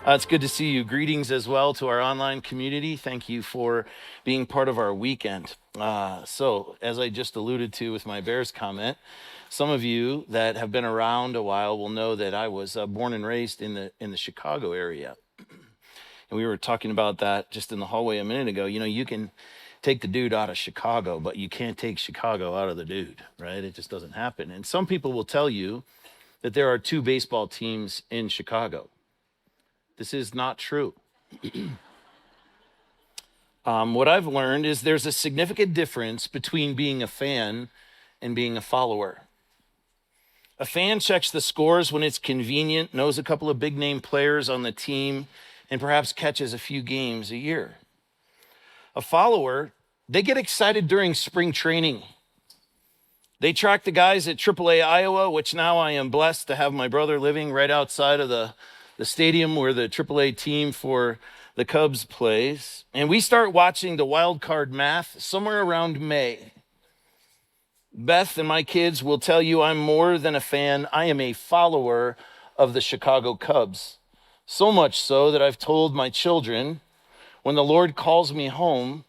It's good to see you. Greetings as well to our online community. Thank you for being part of our weekend. So, as I just alluded to with my Bears comment, some of you that have been around a while will know that I was born and raised in the Chicago area. And we were talking about that just in the hallway a minute ago. You know, you can take the dude out of Chicago, but you can't take Chicago out of the dude, right? It just doesn't happen. And some people will tell you that there are two baseball teams in Chicago. This is not true. What I've learned is there's a significant difference between being a fan and being a follower. A fan checks the scores when it's convenient, knows a couple of big name players on the team, and perhaps catches a few games a year. A follower, they get excited during spring training. They track the guys at AAA Iowa, which now I am blessed to have my brother living right outside of the stadium where the AAA team for the Cubs plays. And we start watching the wild card math somewhere around May. Beth and my kids will tell you I'm more than a fan. I am a follower of the Chicago Cubs. So much so that I've told my children, when the Lord calls me home,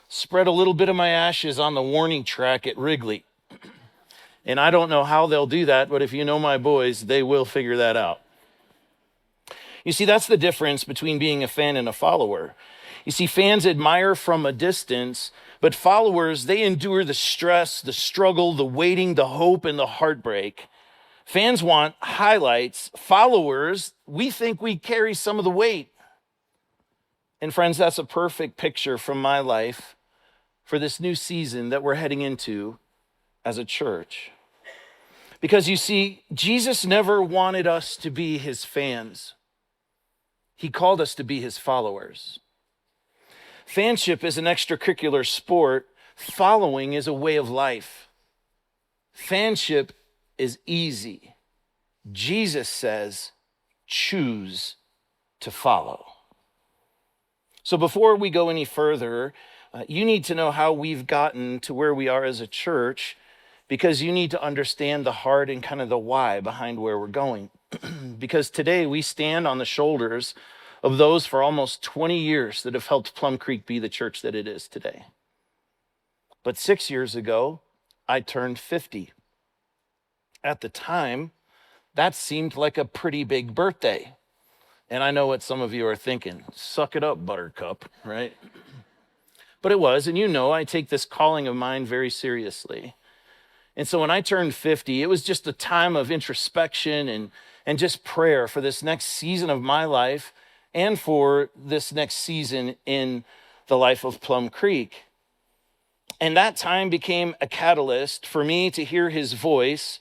spread a little bit of my ashes on the warning track at Wrigley. And I don't know how they'll do that, but if you know my boys, they will figure that out. You see, that's the difference between being a fan and a follower. You see, fans admire from a distance, but followers, they endure the stress, the struggle, the waiting, the hope, and the heartbreak. Fans want highlights. Followers, we think we carry some of the weight. And friends, that's a perfect picture from my life for this new season that we're heading into as a church. Because you see, Jesus never wanted us to be his fans. He called us to be his followers. Fanship is an extracurricular sport. Following is a way of life. Fanship is easy. Jesus says, choose to follow. So before we go any further, you need to know how we've gotten to where we are as a church, because you need to understand the heart and kind of the why behind where we're going. Because today we stand on the shoulders of those for almost 20 years that have helped Plum Creek be the church that it is today. But 6 years ago, I turned 50. At the time, that seemed like a pretty big birthday. And I know what some of you are thinking. Suck it up, Buttercup, right? But it was, and you know I take this calling of mine very seriously. And so when I turned 50, it was just a time of introspection and just prayer for this next season of my life and for this next season in the life of Plum Creek. And that time became a catalyst for me to hear his voice.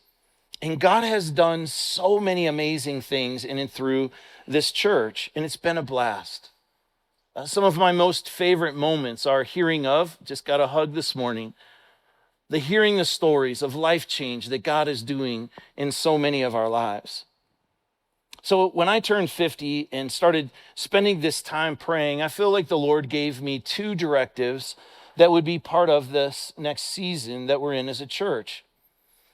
And God has done so many amazing things in and through this church, and it's been a blast. Some of my most favorite moments are just got a hug this morning, hearing the stories of life change that God is doing in so many of our lives. So when I turned 50 and started spending this time praying, I feel like the Lord gave me two directives that would be part of this next season that we're in as a church.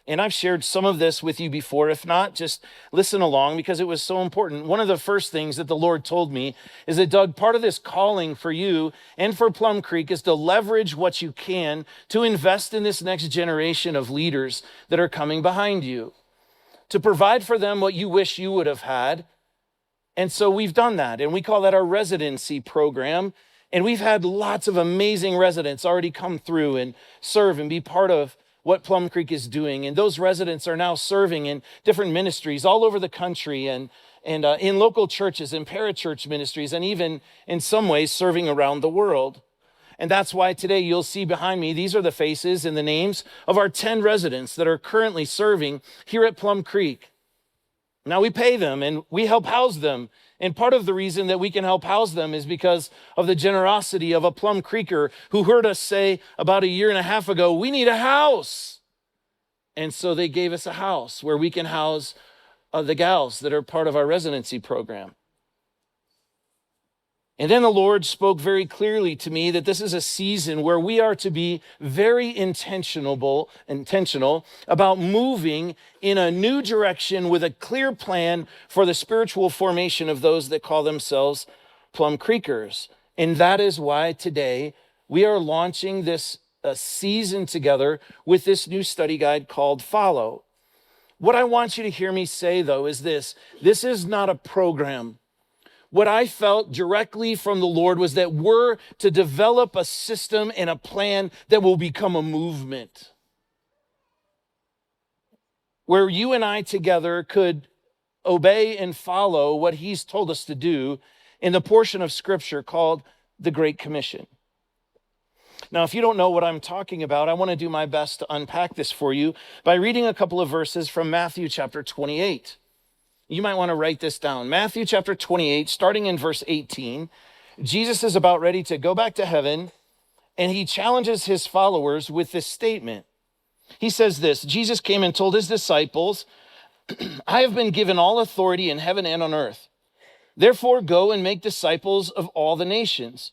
And I've shared some of this with you before. If not, just listen along because it was so important. One of the first things that the Lord told me is that, Doug, part of this calling for you and for Plum Creek is to leverage what you can to invest in this next generation of leaders that are coming behind you, to provide for them what you wish you would have had. And so we've done that, and we call that our residency program. And we've had lots of amazing residents already come through and serve and be part of what Plum Creek is doing. And those residents are now serving in different ministries all over the country and in local churches and parachurch ministries, and even in some ways serving around the world. And that's why today you'll see behind me, these are the faces and the names of our 10 residents that are currently serving here at Plum Creek. Now we pay them and we help house them. And part of the reason that we can help house them is because of the generosity of a Plum Creeker who heard us say about a year and a half ago, we need a house. And so they gave us a house where we can house the gals that are part of our residency program. And then the Lord spoke very clearly to me that this is a season where we are to be very intentional about moving in a new direction with a clear plan for the spiritual formation of those that call themselves Plum Creekers. And that is why today we are launching this season together with this new study guide called Follow. What I want you to hear me say, though, is this is not a program. What I felt directly from the Lord was that we're to develop a system and a plan that will become a movement, where you and I together could obey and follow what he's told us to do in the portion of Scripture called the Great Commission. Now, if you don't know what I'm talking about, I want to do my best to unpack this for you by reading a couple of verses from Matthew chapter 28. You might want to write this down. Matthew chapter 28, starting in verse 18, Jesus is about ready to go back to heaven, and he challenges his followers with this statement. He says this, Jesus came and told his disciples, I have been given all authority in heaven and on earth. Therefore, go and make disciples of all the nations,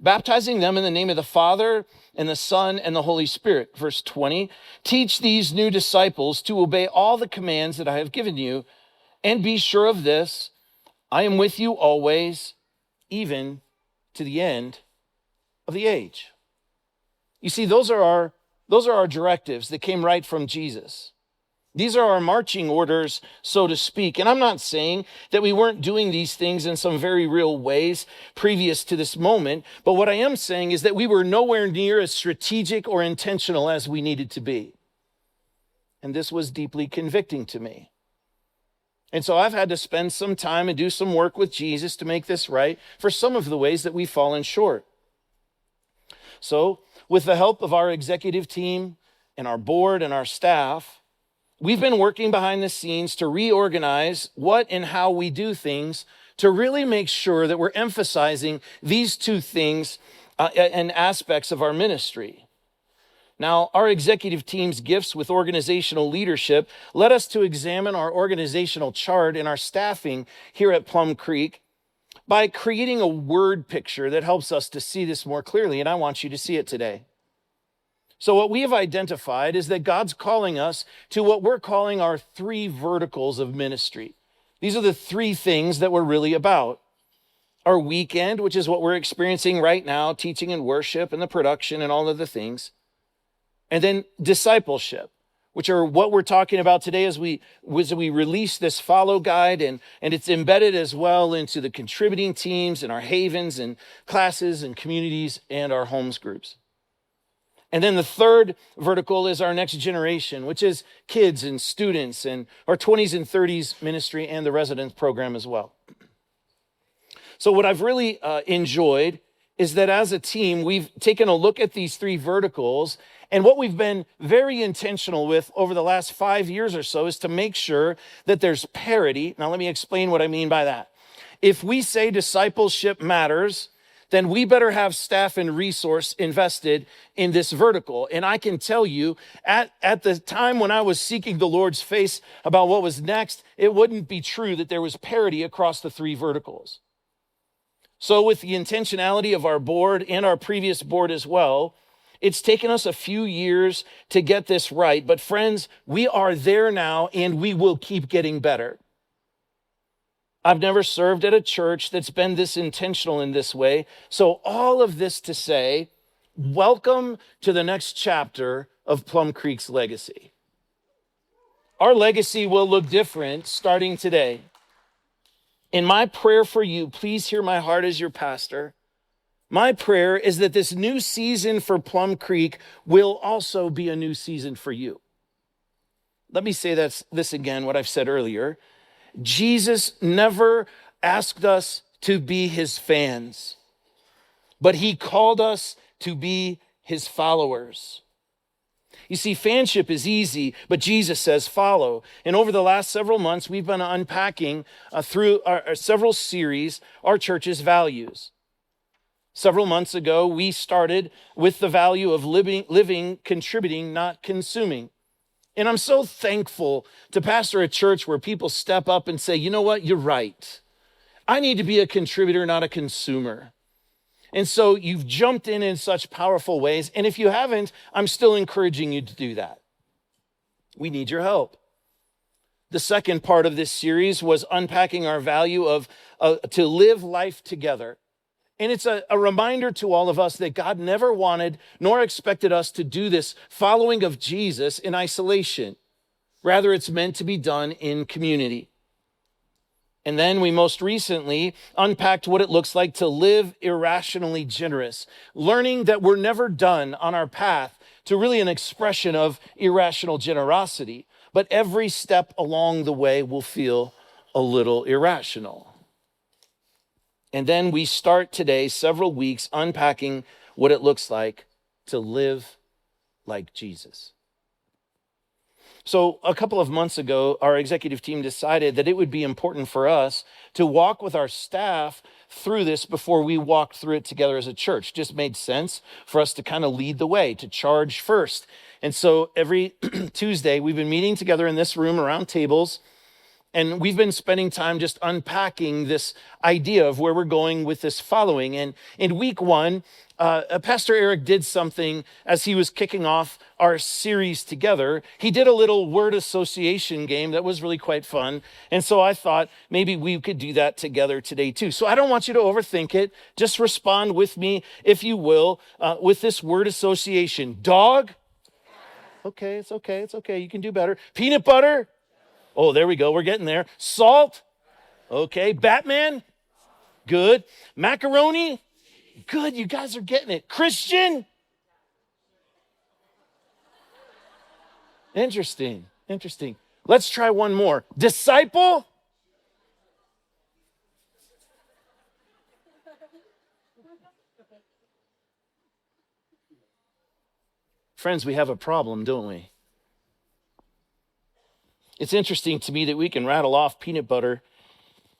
baptizing them in the name of the Father and the Son and the Holy Spirit. Verse 20, teach these new disciples to obey all the commands that I have given you, and be sure of this, I am with you always, even to the end of the age. You see, those are our directives that came right from Jesus. These are our marching orders, so to speak. And I'm not saying that we weren't doing these things in some very real ways previous to this moment, but what I am saying is that we were nowhere near as strategic or intentional as we needed to be. And this was deeply convicting to me. And so I've had to spend some time and do some work with Jesus to make this right for some of the ways that we've fallen short. So with the help of our executive team and our board and our staff, we've been working behind the scenes to reorganize what and how we do things to really make sure that we're emphasizing these two things and aspects of our ministry. Now, our executive team's gifts with organizational leadership led us to examine our organizational chart and our staffing here at Plum Creek by creating a word picture that helps us to see this more clearly, and I want you to see it today. So what we have identified is that God's calling us to what we're calling our three verticals of ministry. These are the three things that we're really about. Our weekend, which is what we're experiencing right now, teaching and worship and the production and all of the things. And then discipleship, which are what we're talking about today as we release this follow guide, and it's embedded as well into the contributing teams and our havens and classes and communities and our homes groups. And then the third vertical is our next generation, which is kids and students and our 20s and 30s ministry and the residence program as well. So what I've really enjoyed is that as a team, we've taken a look at these three verticals, and what we've been very intentional with over the last 5 years or so is to make sure that there's parity. Now, let me explain what I mean by that. If we say discipleship matters, then we better have staff and resource invested in this vertical. And I can tell you, at the time when I was seeking the Lord's face about what was next, it wouldn't be true that there was parity across the three verticals. So with the intentionality of our board and our previous board as well, it's taken us a few years to get this right. But friends, we are there now, and we will keep getting better. I've never served at a church that's been this intentional in this way. So all of this to say, welcome to the next chapter of Plum Creek's legacy. Our legacy will look different starting today. In my prayer for you, please hear my heart as your pastor. My prayer is that this new season for Plum Creek will also be a new season for you. Let me say this again, what I've said earlier. Jesus never asked us to be his fans, but he called us to be his followers. You see, fanship is easy, but Jesus says follow. And over the last several months, we've been unpacking through our several series, our church's values. Several months ago, we started with the value of living, contributing, not consuming. And I'm so thankful to pastor a church where people step up and say, you know what, you're right. I need to be a contributor, not a consumer. And so you've jumped in such powerful ways. And if you haven't, I'm still encouraging you to do that. We need your help. The second part of this series was unpacking our value of to live life together. And it's a reminder to all of us that God never wanted nor expected us to do this following of Jesus in isolation. Rather, it's meant to be done in community. And then we most recently unpacked what it looks like to live irrationally generous, learning that we're never done on our path to really an expression of irrational generosity, but every step along the way will feel a little irrational. And then we start today, several weeks, unpacking what it looks like to live like Jesus. So a couple of months ago, our executive team decided that it would be important for us to walk with our staff through this before we walked through it together as a church. Just made sense for us to kind of lead the way, to charge first. And so every Tuesday, we've been meeting together in this room around tables, and we've been spending time just unpacking this idea of where we're going with this following. And in week one, Pastor Eric did something as he was kicking off our series together. He did a little word association game that was really quite fun. And so I thought maybe we could do that together today too. So I don't want you to overthink it. Just respond with me, if you will, with this word association. Dog? Okay, it's okay, it's okay. You can do better. Peanut butter? Oh, there we go. We're getting there. Salt? Okay. Batman? Good. Macaroni? Good. You guys are getting it. Christian? Interesting. Let's try one more. Disciple? Friends, we have a problem, don't we? It's interesting to me that we can rattle off peanut butter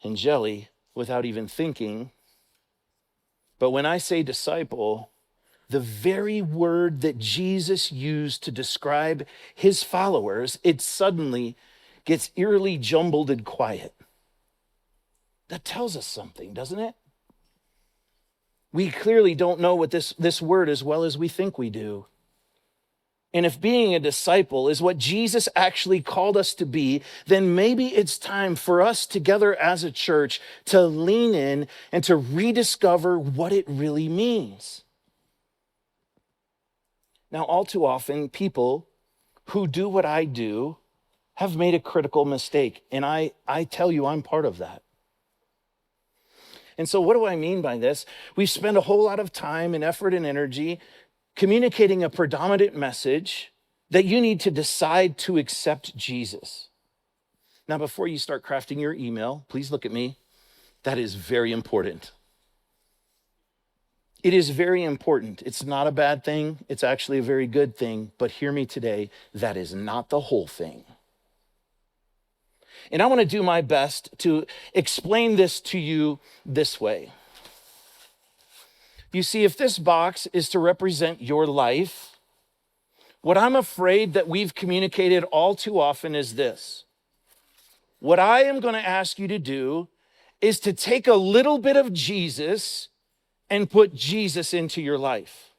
and jelly without even thinking. But when I say disciple, the very word that Jesus used to describe his followers, it suddenly gets eerily jumbled and quiet. That tells us something, doesn't it? We clearly don't know what this word as well as we think we do. And if being a disciple is what Jesus actually called us to be, then maybe it's time for us together as a church to lean in and to rediscover what it really means. Now, all too often, people who do what I do have made a critical mistake. And I tell you, I'm part of that. And so what do I mean by this? We've spent a whole lot of time and effort and energy communicating a predominant message that you need to decide to accept Jesus. Now, before you start crafting your email, please look at me. That is very important. It is very important. It's not a bad thing. It's actually a very good thing. But hear me today, that is not the whole thing. And I want to do my best to explain this to you this way. You see, if this box is to represent your life, what I'm afraid that we've communicated all too often is this. What I am going to ask you to do is to take a little bit of Jesus and put Jesus into your life.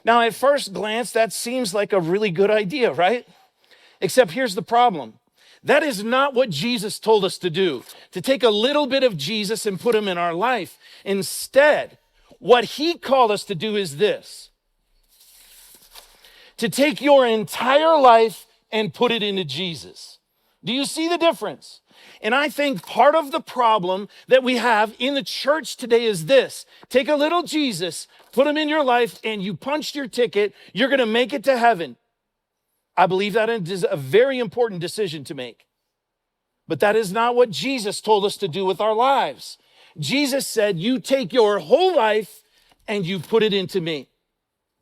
Now, at first glance, that seems like a really good idea, right? Except here's the problem. That is not what Jesus told us to do, to take a little bit of Jesus and put him in our life. Instead, what he called us to do is this: to take your entire life and put it into Jesus. Do you see the difference? And I think part of the problem that we have in the church today is this: take a little Jesus, put him in your life, and you punched your ticket, you're going to make it to heaven. I believe that is a very important decision to make. But that is not what Jesus told us to do with our lives. Jesus said, you take your whole life and you put it into me.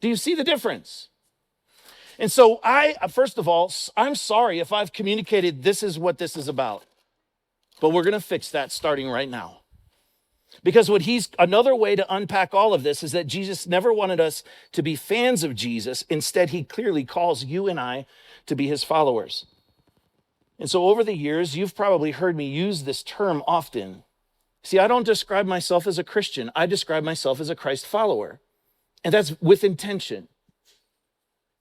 Do you see the difference? And so first of all, I'm sorry if I've communicated this is what this is about. But we're going to fix that starting right now. Because another way to unpack all of this is that Jesus never wanted us to be fans of Jesus. Instead, he clearly calls you and I to be his followers. And so over the years, you've probably heard me use this term often. See, I don't describe myself as a Christian. I describe myself as a Christ follower. And that's with intention.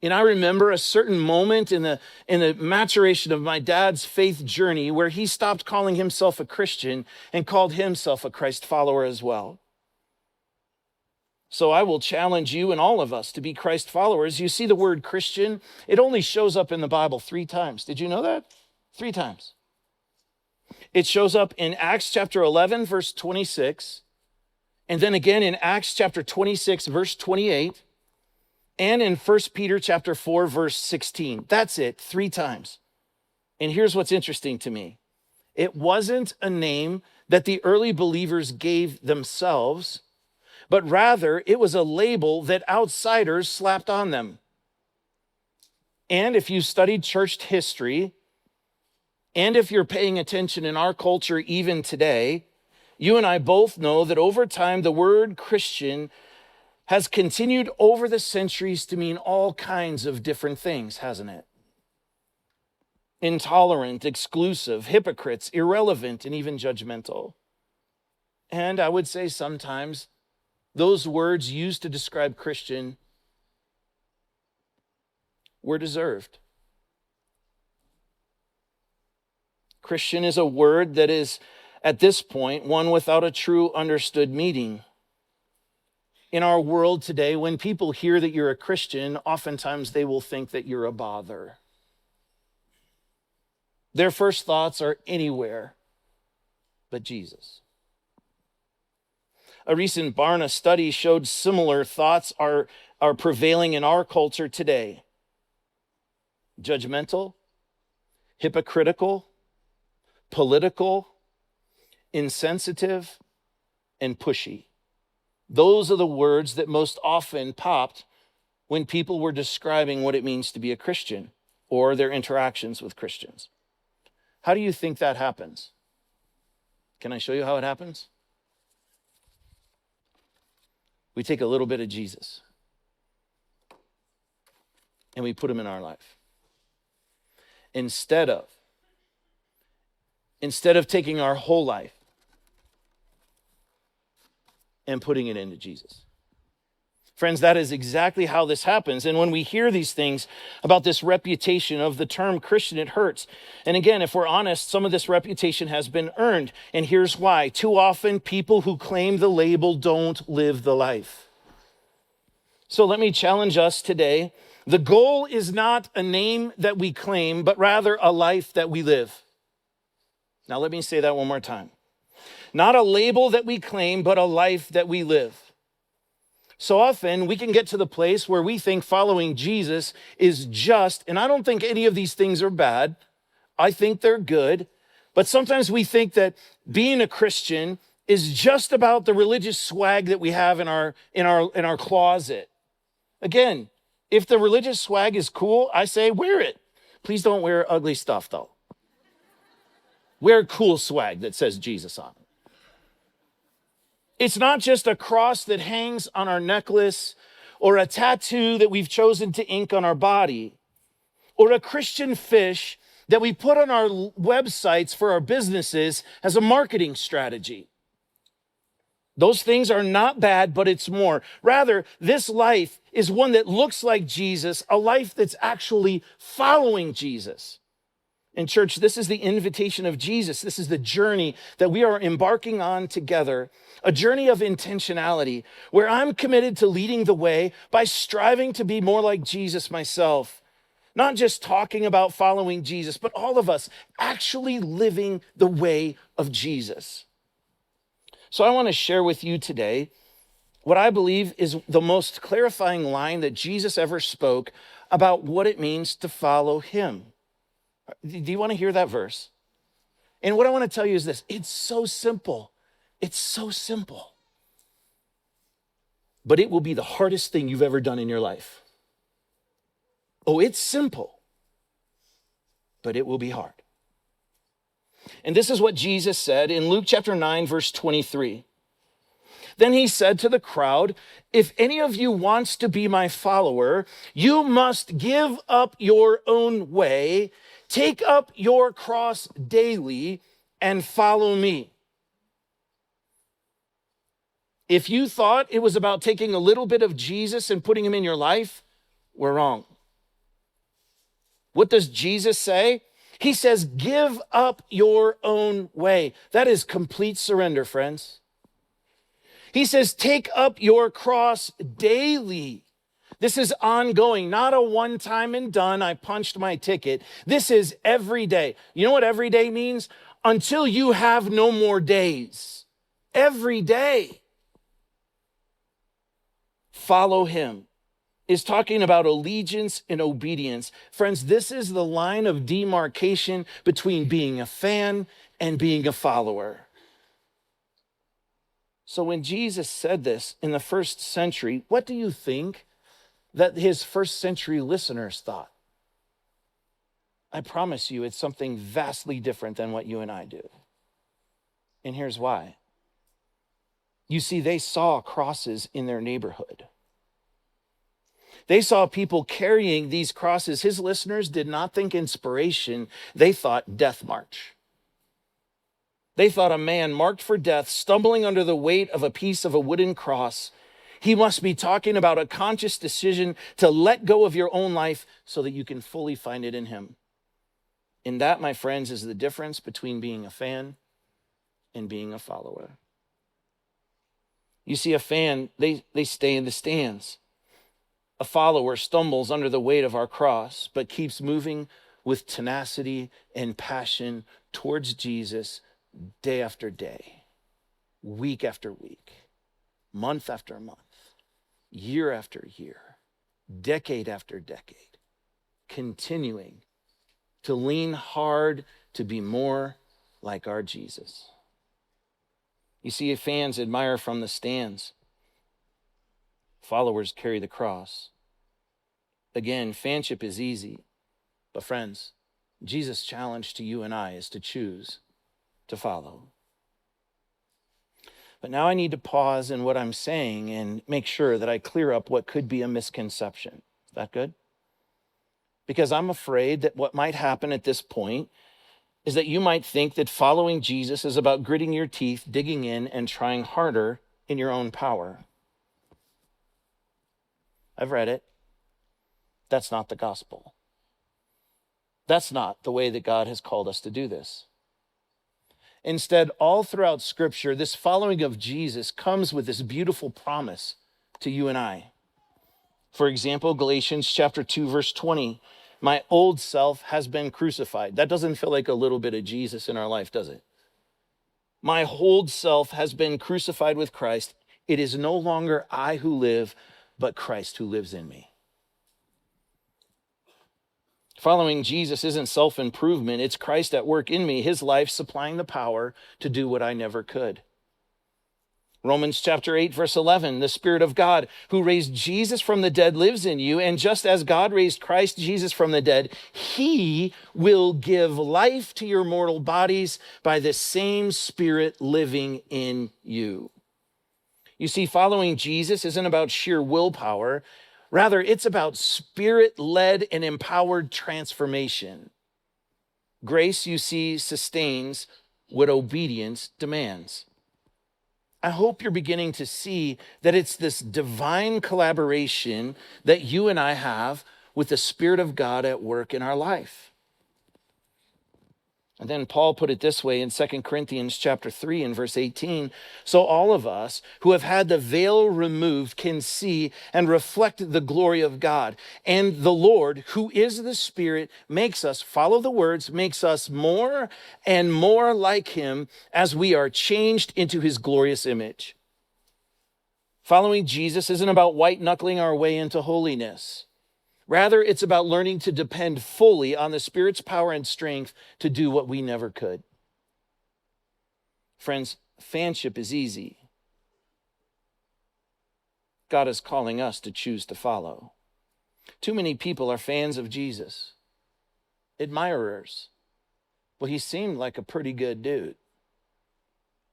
And I remember a certain moment in the maturation of my dad's faith journey where he stopped calling himself a Christian and called himself a Christ follower as well. So I will challenge you and all of us to be Christ followers. You see the word Christian, it only shows up in the Bible 3 times. Did you know that? 3 times. It shows up in Acts chapter 11, verse 26, and then again in Acts chapter 26, verse 28, and in 1 Peter chapter 4, verse 16. That's it, 3 times. And here's what's interesting to me. It wasn't a name that the early believers gave themselves, but rather it was a label that outsiders slapped on them. And if you studied church history, and if you're paying attention in our culture even today, you and I both know that over time, the word Christian has continued over the centuries to mean all kinds of different things, hasn't it? Intolerant, exclusive, hypocrites, irrelevant, and even judgmental. And I would say sometimes those words used to describe Christian were deserved. Christian is a word that is, at this point, one without a true understood meaning. In our world today, when people hear that you're a Christian, oftentimes they will think that you're a bother. Their first thoughts are anywhere but Jesus. A recent Barna study showed similar thoughts are prevailing in our culture today. Judgmental, hypocritical, political, insensitive, and pushy. Those are the words that most often popped when people were describing what it means to be a Christian or their interactions with Christians. How do you think that happens? Can I show you how it happens? We take a little bit of Jesus and we put him in our life. Instead of taking our whole life and putting it into Jesus. Friends, that is exactly how this happens. And when we hear these things about this reputation of the term Christian, it hurts. And again, if we're honest, some of this reputation has been earned. And here's why. Too often, people who claim the label don't live the life. So let me challenge us today. The goal is not a name that we claim, but rather a life that we live. Now, let me say that one more time. Not a label that we claim, but a life that we live. So often we can get to the place where we think following Jesus is just, and I don't think any of these things are bad. I think they're good. But sometimes we think that being a Christian is just about the religious swag that we have in our closet. Again, if the religious swag is cool, I say wear it. Please don't wear ugly stuff though. Wear cool swag that says Jesus on it. It's not just a cross that hangs on our necklace or a tattoo that we've chosen to ink on our body or a Christian fish that we put on our websites for our businesses as a marketing strategy. Those things are not bad, but it's more. Rather, this life is one that looks like Jesus, a life that's actually following Jesus. And church, this is the invitation of Jesus. This is the journey that we are embarking on together, a journey of intentionality where I'm committed to leading the way by striving to be more like Jesus myself. Not just talking about following Jesus, but all of us actually living the way of Jesus. So I want to share with you today what I believe is the most clarifying line that Jesus ever spoke about what it means to follow him. Do you want to hear that verse? And what I want to tell you is this. It's so simple. It's so simple. But it will be the hardest thing you've ever done in your life. Oh, it's simple, but it will be hard. And this is what Jesus said in Luke chapter 9, verse 23. Then he said to the crowd, if any of you wants to be my follower, you must give up your own way, take up your cross daily and follow me. If you thought it was about taking a little bit of Jesus and putting him in your life, we're wrong. What does Jesus say? He says, give up your own way. That is complete surrender, friends. He says, take up your cross daily. This is ongoing, not a one time and done, I punched my ticket. This is every day. You know what every day means? Until you have no more days. Every day. Follow him is talking about allegiance and obedience. Friends, this is the line of demarcation between being a fan and being a follower. So when Jesus said this in the first century, what do you think that his first century listeners thought? I promise you it's something vastly different than what you and I do. And here's why. You see, they saw crosses in their neighborhood. They saw people carrying these crosses. His listeners did not think inspiration. They thought death march. They thought a man marked for death, stumbling under the weight of a piece of a wooden cross. He must be talking about a conscious decision to let go of your own life so that you can fully find it in him. And that, my friends, is the difference between being a fan and being a follower. You see, a fan, they stay in the stands. A follower stumbles under the weight of our cross, but keeps moving with tenacity and passion towards Jesus day after day, week after week, month after month, year after year, decade after decade, continuing to lean hard to be more like our Jesus. You see, fans admire from the stands. Followers carry the cross. Again, fanship is easy. But friends, Jesus' challenge to you and I is to choose to follow. But now I need to pause in what I'm saying and make sure that I clear up what could be a misconception. Is that good? Because I'm afraid that what might happen at this point is that you might think that following Jesus is about gritting your teeth, digging in, and trying harder in your own power. I've read it. That's not the gospel. That's not the way that God has called us to do this. Instead, all throughout Scripture, this following of Jesus comes with this beautiful promise to you and I. For example, Galatians chapter 2, verse 20, my old self has been crucified. That doesn't feel like a little bit of Jesus in our life, does it? My old self has been crucified with Christ. It is no longer I who live, but Christ who lives in me. Following Jesus isn't self-improvement. It's Christ at work in me, his life supplying the power to do what I never could. Romans chapter 8, verse 11, the Spirit of God who raised Jesus from the dead lives in you. And just as God raised Christ Jesus from the dead, he will give life to your mortal bodies by the same Spirit living in you. You see, following Jesus isn't about sheer willpower. Rather, it's about Spirit-led and empowered transformation. Grace, you see, sustains what obedience demands. I hope you're beginning to see that it's this divine collaboration that you and I have with the Spirit of God at work in our life. And then Paul put it this way in 2 Corinthians chapter 3 and verse 18. So all of us who have had the veil removed can see and reflect the glory of God. And the Lord, who is the Spirit, makes us, follow the words, makes us more and more like him as we are changed into his glorious image. Following Jesus isn't about white-knuckling our way into holiness. Rather, it's about learning to depend fully on the Spirit's power and strength to do what we never could. Friends, fanship is easy. God is calling us to choose to follow. Too many people are fans of Jesus, admirers. Well, he seemed like a pretty good dude,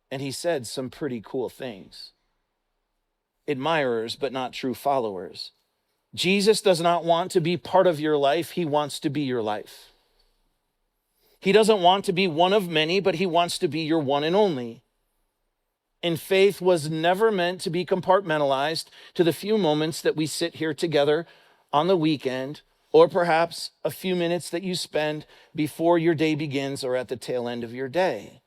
and he said some pretty cool things. Admirers, but not true followers. Jesus does not want to be part of your life. He wants to be your life. He doesn't want to be one of many, but he wants to be your one and only. And faith was never meant to be compartmentalized to the few moments that we sit here together on the weekend, or perhaps a few minutes that you spend before your day begins or at the tail end of your day.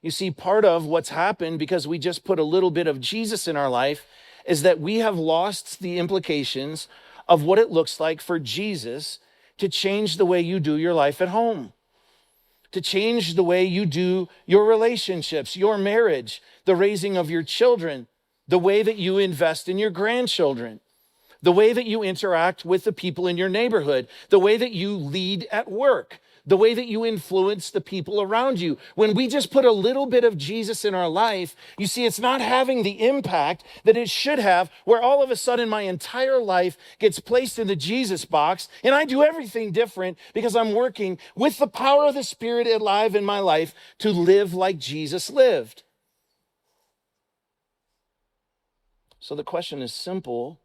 You see, part of what's happened because we just put a little bit of Jesus in our life is that we have lost the implications of what it looks like for Jesus to change the way you do your life at home, to change the way you do your relationships, your marriage, the raising of your children, the way that you invest in your grandchildren, the way that you interact with the people in your neighborhood, the way that you lead at work, the way that you influence the people around you. When we just put a little bit of Jesus in our life, you see, it's not having the impact that it should have, where all of a sudden my entire life gets placed in the Jesus box and I do everything different because I'm working with the power of the Spirit alive in my life to live like Jesus lived. So the question is simple,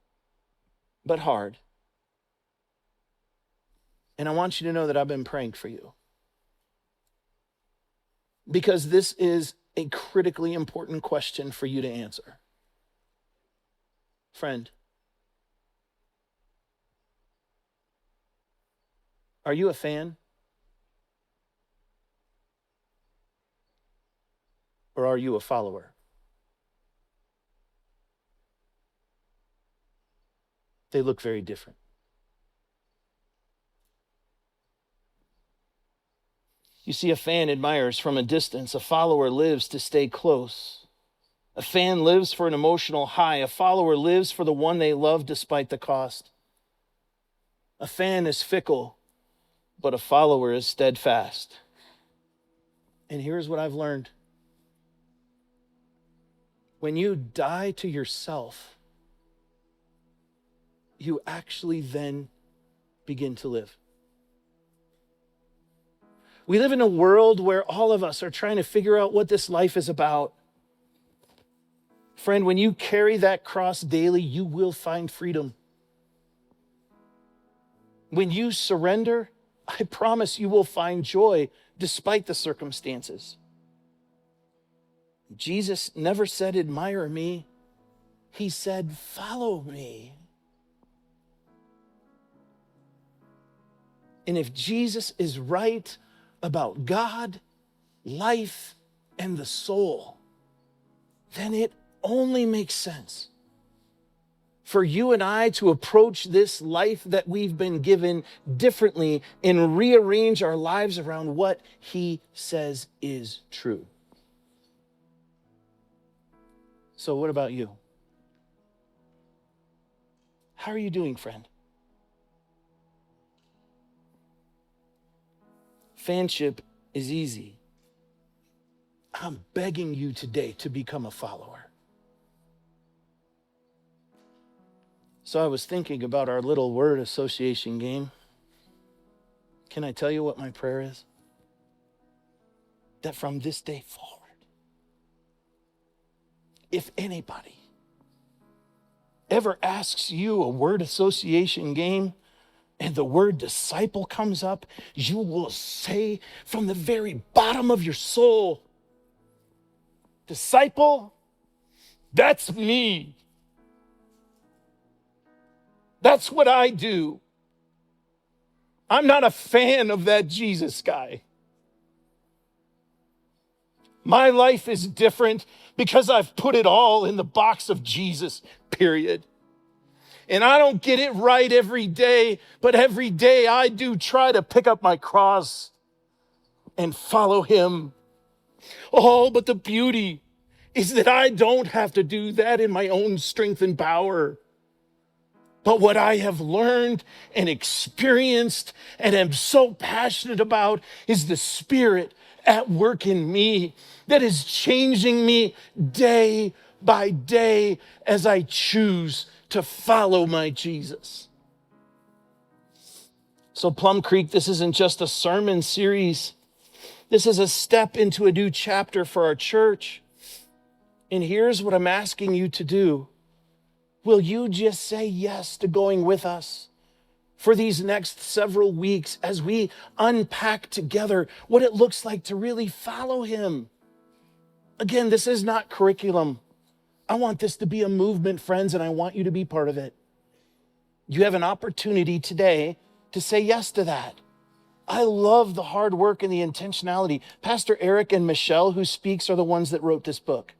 but hard. And I want you to know that I've been praying for you, because this is a critically important question for you to answer. Friend, are you a fan? Or are you a follower? They look very different. You see, a fan admires from a distance. A follower lives to stay close. A fan lives for an emotional high. A follower lives for the one they love despite the cost. A fan is fickle, but a follower is steadfast. And here's what I've learned. When you die to yourself, you actually then begin to live. We live in a world where all of us are trying to figure out what this life is about. Friend, when you carry that cross daily, you will find freedom. When you surrender, I promise you will find joy despite the circumstances. Jesus never said, admire me. He said, follow me. And if Jesus is right about God, life, and the soul, then it only makes sense for you and I to approach this life that we've been given differently and rearrange our lives around what he says is true. So what about you? How are you doing, friend? Fanship is easy. I'm begging you today to become a follower. So I was thinking about our little word association game. Can I tell you what my prayer is? That from this day forward, if anybody ever asks you a word association game, and the word disciple comes up, you will say from the very bottom of your soul, disciple, that's me. That's what I do. I'm not a fan of that Jesus guy. My life is different because I've put it all in the box of Jesus, period. And I don't get it right every day, but every day I do try to pick up my cross and follow him. Oh, but the beauty is that I don't have to do that in my own strength and power. But what I have learned and experienced and am so passionate about is the Spirit at work in me that is changing me day by day as I choose to follow my Jesus. So Plum Creek, this isn't just a sermon series. This is a step into a new chapter for our church. And here's what I'm asking you to do. Will you just say yes to going with us? for these next several weeks as we unpack together what it looks like to really follow him. Again, this is not curriculum. I want this to be a movement, friends, and I want you to be part of it. You have an opportunity today to say yes to that. I love the hard work and the intentionality. Pastor Eric and Michelle, who speaks, are the ones that wrote this book.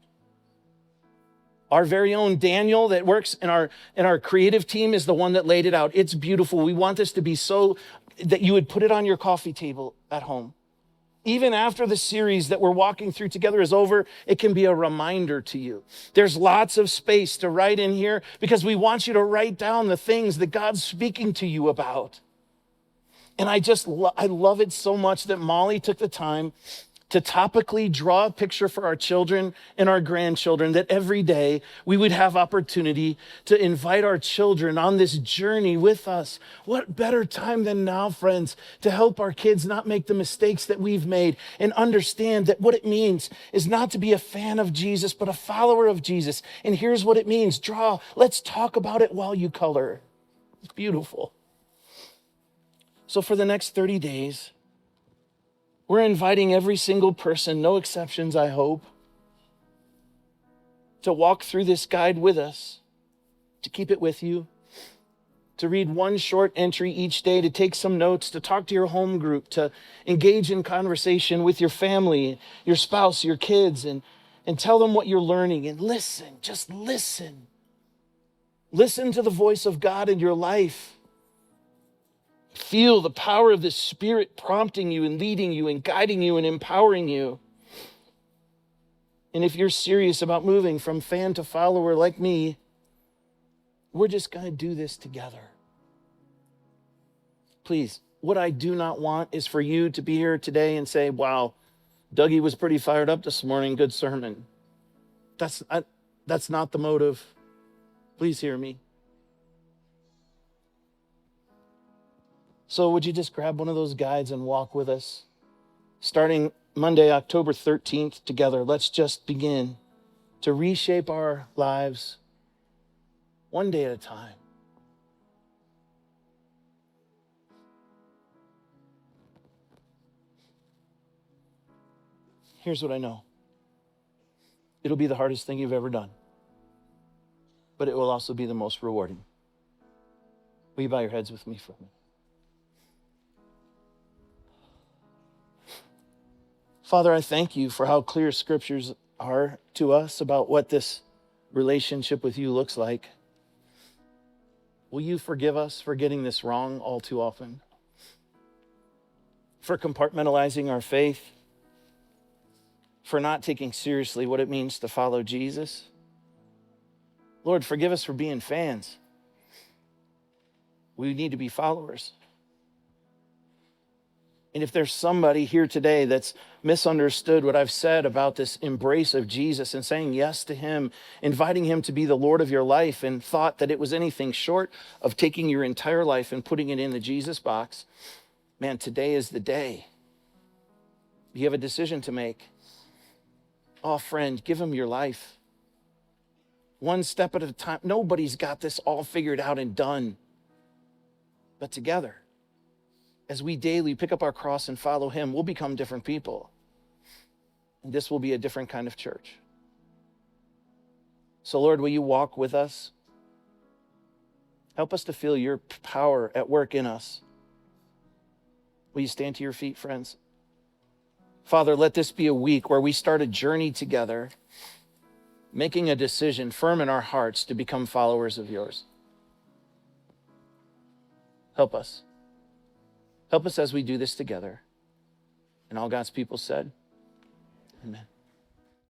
Our very own Daniel that works in our creative team is the one that laid it out. It's beautiful. We want this to be so that you would put it on your coffee table at home. Even after the series that we're walking through together is over, it can be a reminder to you. There's lots of space to write in here because we want you to write down the things that God's speaking to you about. And I love it so much that Molly took the time to topically draw a picture for our children and our grandchildren, that every day we would have opportunity to invite our children on this journey with us. What better time than now, friends, to help our kids not make the mistakes that we've made and understand that what it means is not to be a fan of Jesus, but a follower of Jesus. And here's what it means. Draw. Let's talk about it while you color. It's beautiful. So for the next 30 days, we're inviting every single person, no exceptions, I hope, to walk through this guide with us, to keep it with you, to read one short entry each day, to take some notes, to talk to your home group, to engage in conversation with your family, your spouse, your kids, and tell them what you're learning. And listen, just listen. Listen to the voice of God in your life. Feel the power of the Spirit prompting you and leading you and guiding you and empowering you. And if you're serious about moving from fan to follower like me, we're just going to do this together. Please, what I do not want is for you to be here today and say, wow, Dougie was pretty fired up this morning. Good sermon. That's not the motive. Please hear me. So would you just grab one of those guides and walk with us? Starting Monday, October 13th, together, let's just begin to reshape our lives one day at a time. Here's what I know. It'll be the hardest thing you've ever done, but it will also be the most rewarding. Will you bow your heads with me for a minute? Father, I thank you for how clear scriptures are to us about what this relationship with you looks like. Will you forgive us for getting this wrong all too often? For compartmentalizing our faith? For not taking seriously what it means to follow Jesus? Lord, forgive us for being fans. We need to be followers. And if there's somebody here today that's misunderstood what I've said about this embrace of Jesus and saying yes to him, inviting him to be the Lord of your life, and thought that it was anything short of taking your entire life and putting it in the Jesus box, man, today is the day. You have a decision to make. Oh, friend, give him your life. One step at a time. Nobody's got this all figured out and done. But together, as we daily pick up our cross and follow him, we'll become different people. And this will be a different kind of church. So Lord, will you walk with us? Help us to feel your power at work in us. Will you stand to your feet, friends? Father, let this be a week where we start a journey together, making a decision firm in our hearts to become followers of yours. Help us. Help us as we do this together. And all God's people said, amen.